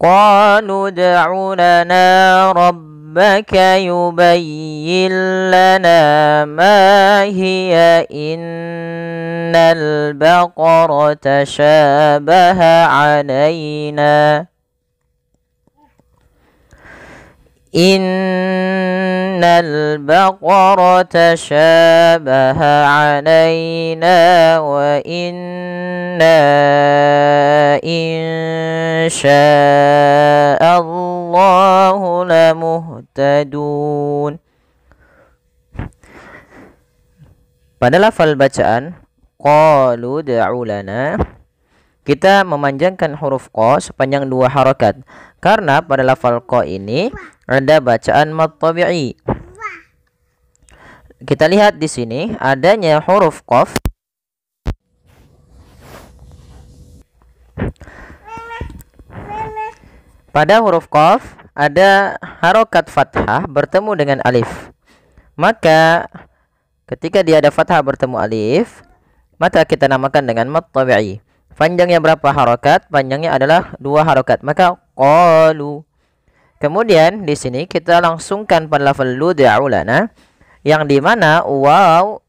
قالوا ادع لنا ربك يبين لنا ما هي إن البقرة شابه علينا إن البقرة شابه علينا وإنا إن شاء الله لمهتدون. Pada lafal bacaan qalu da'u lana, kita memanjangkan huruf qa sepanjang 2 harakat karena pada lafal qa ini ada bacaan mad tabi'i. Kita lihat di sini adanya huruf qaf pada huruf qaf ada harokat fathah bertemu dengan alif. Maka ketika dia ada fathah bertemu alif, maka kita namakan dengan mad tabi'i. Panjangnya berapa harokat? Panjangnya adalah 2 harokat. Maka qalu. Kemudian di sini kita langsungkan pada lafal ud'u lana, yang dimana waw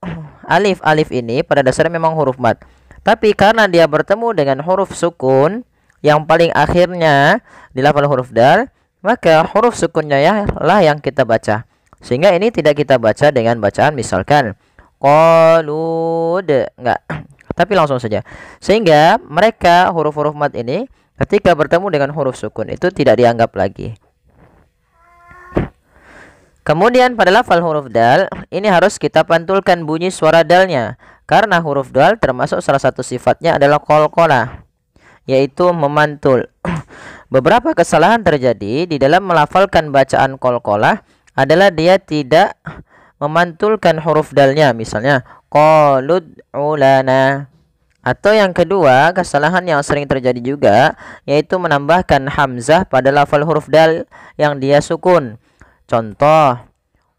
alif ini pada dasarnya memang huruf mad. Tapi karena dia bertemu dengan huruf sukun yang paling akhirnya di lafal huruf dal, maka huruf sukunnya lah yang kita baca. Sehingga ini tidak kita baca dengan bacaan misalkan qalud, enggak, tapi langsung saja. Sehingga mereka huruf-huruf mad ini ketika bertemu dengan huruf sukun itu tidak dianggap lagi. Kemudian pada lafal huruf dal ini harus kita pantulkan bunyi suara dalnya, karena huruf dal termasuk salah satu sifatnya adalah qalqalah, yaitu memantul. Beberapa kesalahan terjadi di dalam melafalkan bacaan qalqalah adalah dia tidak memantulkan huruf dalnya, misalnya qalud ulana. Atau yang kedua, kesalahan yang sering terjadi juga yaitu menambahkan hamzah pada lafal huruf dal yang dia sukun. Contoh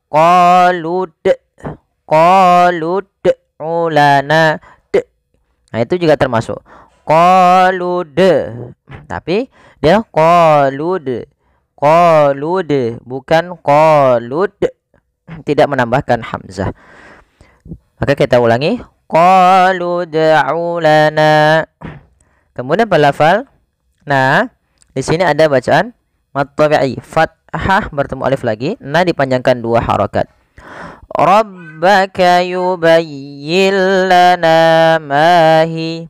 qalud ulana. Nah, itu juga termasuk qalud, tapi dia qalud bukan qalud, tidak menambahkan hamzah. Maka kita ulangi qalu da'u lana. Kemudian pada lafal nah, di sini ada bacaan mad tabi'i, fathah bertemu alif lagi, nah dipanjangkan 2 harakat. Rabbaka yubayyin lana ma hi.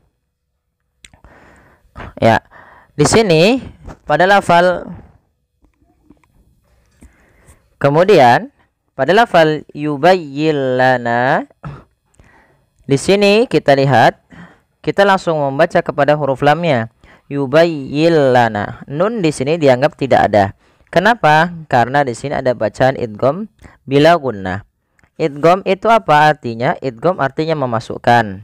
Ya, di sini pada lafal, kemudian pada lafal yubayyin lana, di sini kita lihat, kita langsung membaca kepada huruf lamnya. Yubayyin lana. Nun di sini dianggap tidak ada. Kenapa? Karena di sini ada bacaan idgham bila gunnah. Idgham itu apa artinya? Idgham artinya memasukkan.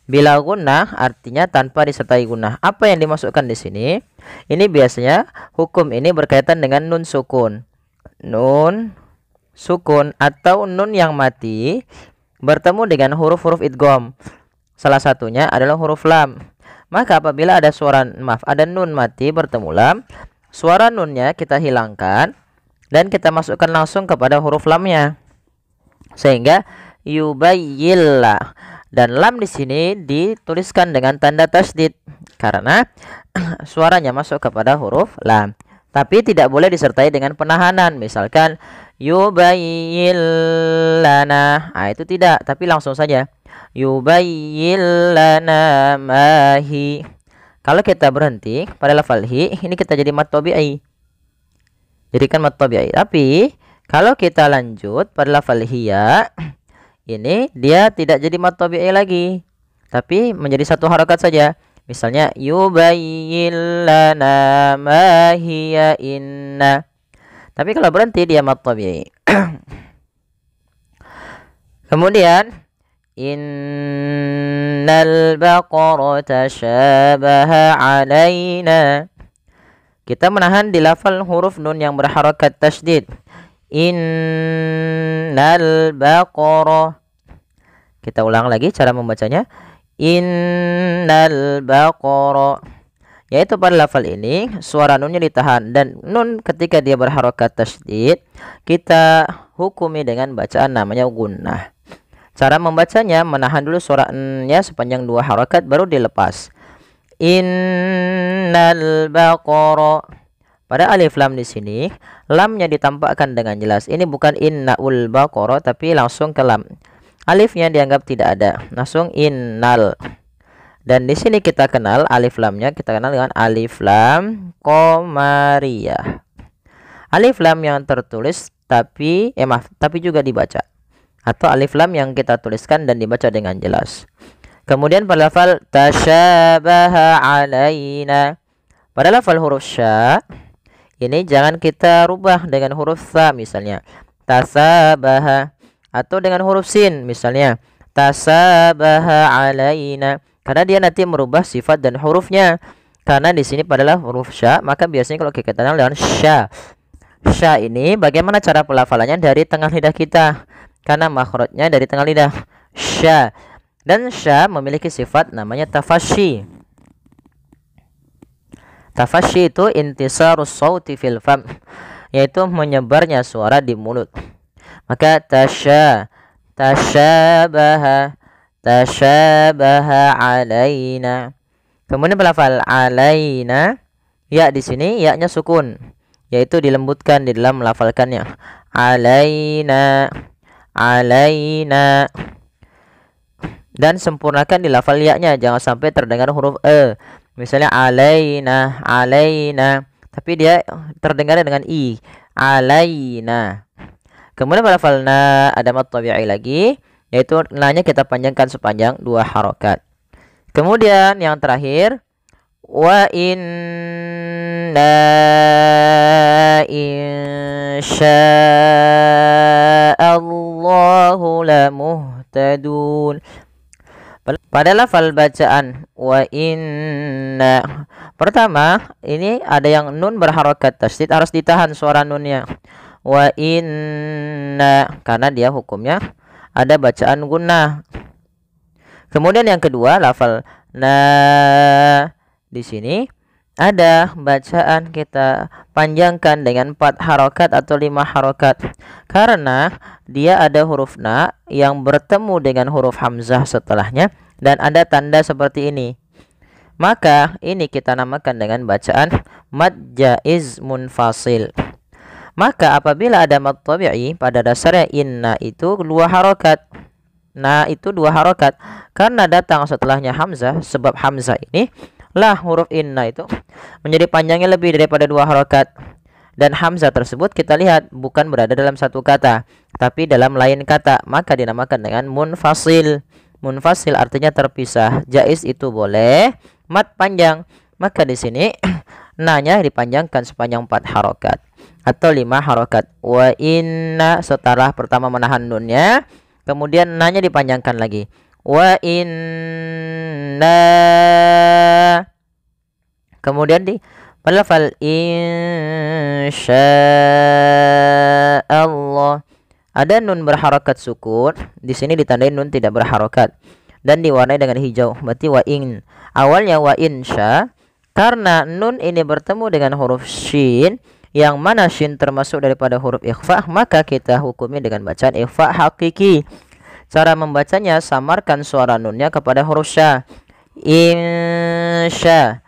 Bila gunnah artinya tanpa disertai gunnah. Apa yang dimasukkan di sini? Ini biasanya hukum ini berkaitan dengan nun sukun. Nun sukun atau nun yang mati bertemu dengan huruf-huruf idgham. Salah satunya adalah huruf lam. Maka apabila ada ada nun mati bertemu lam, suara nunnya kita hilangkan dan kita masukkan langsung kepada huruf lamnya. Sehingga yubayyillah, dan lam di sini dituliskan dengan tanda tasdid karena suaranya masuk kepada huruf lam. Tapi tidak boleh disertai dengan penahanan, misalkan yubayyin lana. Nah, itu tidak, tapi langsung saja yubayyin lana ma hi. Kalau kita berhenti pada lafal hi, ini kita jadi mad tabi'i. Jadikan mad tabi'i. Tapi kalau kita lanjut pada lafal hiya, ini dia tidak jadi mad tabi'i lagi, tapi menjadi 1 harakat saja. Misalnya yubayyin lana ma hiya inna. Tapi kalau berhenti dia mad tabi'i. Kemudian innal baqarata syabaha alaina. Kita menahan di lafal huruf nun yang berharakat tasydid. Innal baqara. Kita ulang lagi cara membacanya. Innal baqara. Yaitu pada lafal ini suara nunnya ditahan, dan nun ketika dia berharokat tasydid kita hukumi dengan bacaan namanya gunnah. Cara membacanya, menahan dulu suara n-nya sepanjang 2 harokat baru dilepas. Innal baqara. Pada alif lam di sini lamnya ditampakkan dengan jelas. Ini bukan innaul baqara tapi langsung ke lam. Alifnya dianggap tidak ada, langsung innal. Dan di sini kita kenal alif lamnya, kita kenal dengan alif lam qamariyah. Alif lam yang tertulis tapi juga dibaca, atau alif lam yang kita tuliskan dan dibaca dengan jelas. Kemudian pada lafal tasyabaha alaina. Pada lafal huruf sya ini jangan kita rubah dengan huruf tha misalnya tasabaha, atau dengan huruf sin misalnya tasabaha alaina, karena dia nanti merubah sifat dan hurufnya. Karena di sini adalah huruf sya, maka biasanya kalau kita kenal dengan sya. Sya ini bagaimana cara pelafalannya dari tengah lidah kita, karena makhrajnya dari tengah lidah. Sya. Dan sya memiliki sifat namanya tafashi. Tafashi itu intisarus sauti fil fam, yaitu menyebarnya suara di mulut. Maka tasyabaha alaina. Kemudian pelafal alaina, ya di sini ya-nya sukun, yaitu dilembutkan di dalam melafalkannya. Alaina. Dan sempurnakan di lafal ya-nya, jangan sampai terdengar huruf e. Misalnya alaina, tapi dia terdengar dengan i. Alaina. Kemudian pada lafal na ada mad tabi'i lagi, yaitu na-nya kita panjangkan sepanjang 2 harokat. Kemudian yang terakhir, wa inna insya'allahu lamuhtadun. Pada lafal bacaan wa inna, pertama ini ada yang nun berharokat tasydid, harus ditahan suara nunnya. Wa inna, karena dia hukumnya ada bacaan gunnah. Kemudian yang kedua lafal na, di sini ada bacaan kita panjangkan dengan 4 harokat atau 5 harokat, karena dia ada huruf na yang bertemu dengan huruf hamzah setelahnya dan ada tanda seperti ini. Maka ini kita namakan dengan bacaan mad jaiz munfasil. Maka apabila ada mad tabi'i, pada dasarnya inna itu 2 harokat. Nah itu 2 harokat, karena datang setelahnya hamzah. Sebab hamzah ini lah huruf inna itu menjadi panjangnya lebih daripada 2 harokat. Dan hamzah tersebut kita lihat bukan berada dalam satu kata, tapi dalam lain kata, maka dinamakan dengan munfasil. Munfasil artinya terpisah. Jaiz itu boleh mad panjang, maka di sini na-nya dipanjangkan sepanjang 4 harokat atau 5 harokat. Wa inna, setelah pertama menahan nunnya, kemudian na-nya dipanjangkan lagi. Wa inna. Kemudian di pada lafal insyaallah ada nun berharokat sukun. Di sini ditandai nun tidak berharokat dan diwarnai dengan hijau. Berarti wa in. Awalnya wa insya, karena nun ini bertemu dengan huruf shin, yang mana shin termasuk daripada huruf ikhfa, maka kita hukumi dengan bacaan ikhfa hakiki. Cara membacanya, samarkan suara nunnya kepada huruf sya. Insya,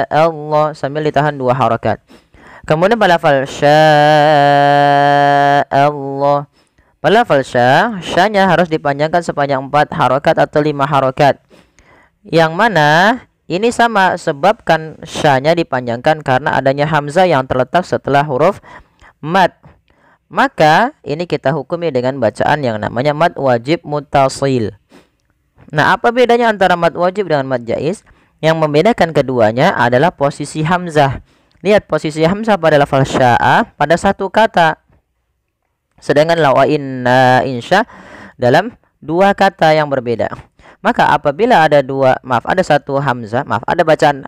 Allah, sambil ditahan 2 harokat. Kemudian pada lafal Allah, pada lafal sya-nya harus dipanjangkan sepanjang 4 harokat atau 5 harokat. Yang mana ini sama, sebabkan sya-nya dipanjangkan karena adanya hamzah yang terletak setelah huruf mad. Maka ini kita hukumi dengan bacaan yang namanya mad wajib muttasil. Nah, apa bedanya antara mad wajib dengan mad jaiz? Yang membedakan keduanya adalah posisi hamzah. Lihat posisi hamzah pada lafal sya'a pada satu kata, sedangkan la wa inna insya dalam 2 kata yang berbeda. Maka apabila ada satu hamzah, ada bacaan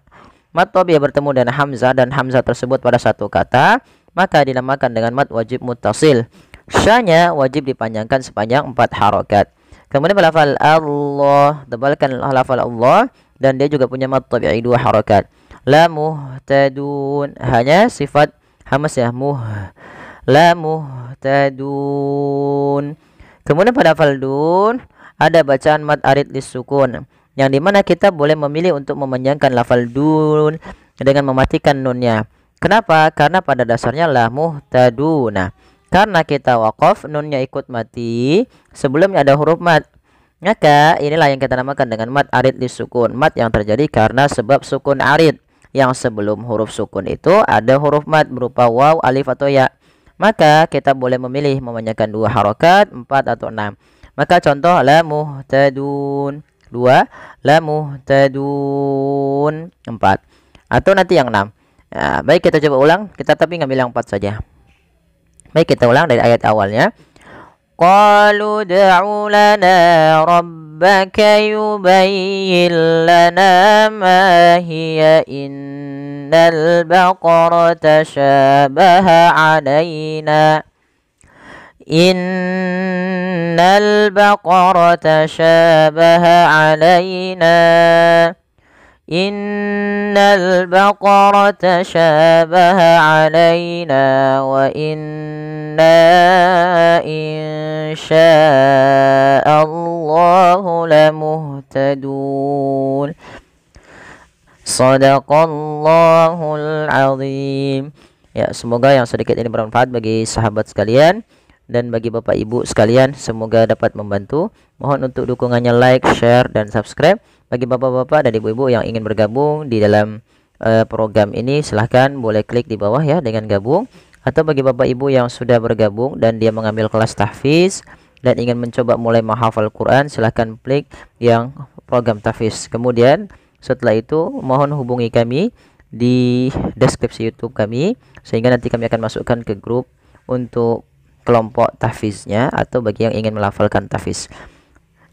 mad tabi'i bertemu dengan hamzah dan hamzah tersebut pada satu kata, maka dinamakan dengan mad wajib muttasil. Sya-nya wajib dipanjangkan sepanjang 4 harokat. Kemudian pada lafal Allah, tebalkan lafal Allah, dan dia juga punya mad tabi'i 2 harakat. La muhtadun, hanya sifat hamas ya, la muhtadun. Kemudian pada lafal dun ada bacaan mad arid lisukun, yang dimana kita boleh memilih untuk memanjangkan lafal dun dengan mematikan nunnya. Kenapa? Karena pada dasarnya la muhtaduna. Karena kita waqaf, nunnya ikut mati, sebelumnya ada huruf mad. Maka inilah yang kita namakan dengan mad arid lisukun. Mad yang terjadi karena sebab sukun arid. Yang sebelum huruf sukun itu ada huruf mad berupa waw, alif atau ya. Maka kita boleh memilih memanjangkan 2 harokat, 4 atau 6. Maka contoh la muhtadun 2, la muhtadun 4, atau nanti yang 6. Nah, baik, kita coba ulang, kita tapi ngambil yang 4 saja. Baik, kita ulang dari ayat awalnya. Qalu da'u lana rabbaka yubayyin lana ma hiya innal baqarata shabaha alaina. Innal baqarata shabaha alaina. Innal baqarata shabaha alaina wa inna insya'allahu lamuhtadun. Shadaqallahul azim. Ya, semoga yang sedikit ini bermanfaat bagi sahabat sekalian dan bagi Bapak Ibu sekalian, semoga dapat membantu. Mohon untuk dukungannya like, share, dan subscribe. Bagi bapak-bapak dan ibu-ibu yang ingin bergabung di dalam program ini, silahkan boleh klik di bawah ya dengan gabung. Atau bagi bapak ibu yang sudah bergabung dan dia mengambil kelas tahfiz dan ingin mencoba mulai menghafal Quran, silahkan klik yang program tahfiz. Kemudian setelah itu mohon hubungi kami di deskripsi YouTube kami, sehingga nanti kami akan masukkan ke grup untuk kelompok tahfiznya atau bagi yang ingin melafalkan tahfiz.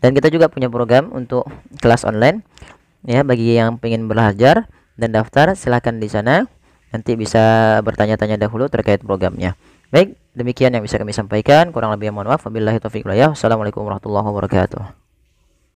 Dan kita juga punya program untuk kelas online ya, bagi yang ingin belajar dan daftar silahkan di sana, nanti bisa bertanya-tanya dahulu terkait programnya. Baik, demikian yang bisa kami sampaikan, kurang lebih mohon maaf. Wabillahi taufiq wal hidayah. Wassalamualaikum warahmatullahi wabarakatuh.